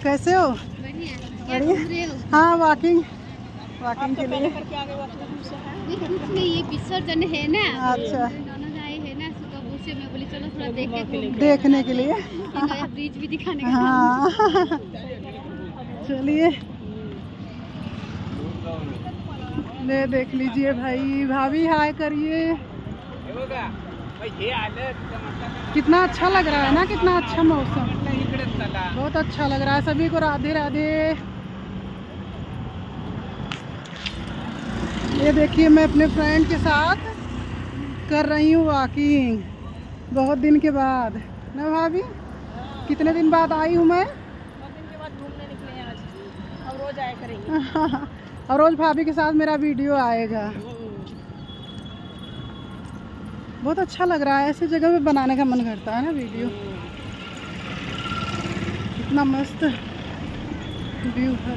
कैसे हो? बढ़िया। हाँ वॉकिंग के लिए। कुछ नहीं, ये विसर्जन है ना। अच्छा। ननद आए है ना, सुबह से मैं बोली चलो थोड़ा देखने के लिए। नया ब्रिज भी दिखाने का। हाँ चलिए ले देख लीजिए भाई। भाभी हाय करिए। कितना अच्छा लग रहा है ना, कितना अच्छा मौसम, बहुत अच्छा लग रहा है। सभी को राधे राधे। ये देखिए मैं अपने फ्रेंड के साथ कर रही हूँ वॉकिंग, बहुत दिन के बाद ना भाभी? कितने दिन बाद आई हूँ मैं। 2 दिन के बाद घूमने निकले हैं आज। अब रोज आया करेंगे। और रोज भाभी के साथ मेरा वीडियो आएगा। बहुत अच्छा लग रहा है, ऐसी जगह पे बनाने का मन करता है ना वीडियो। इतना मस्त व्यू है।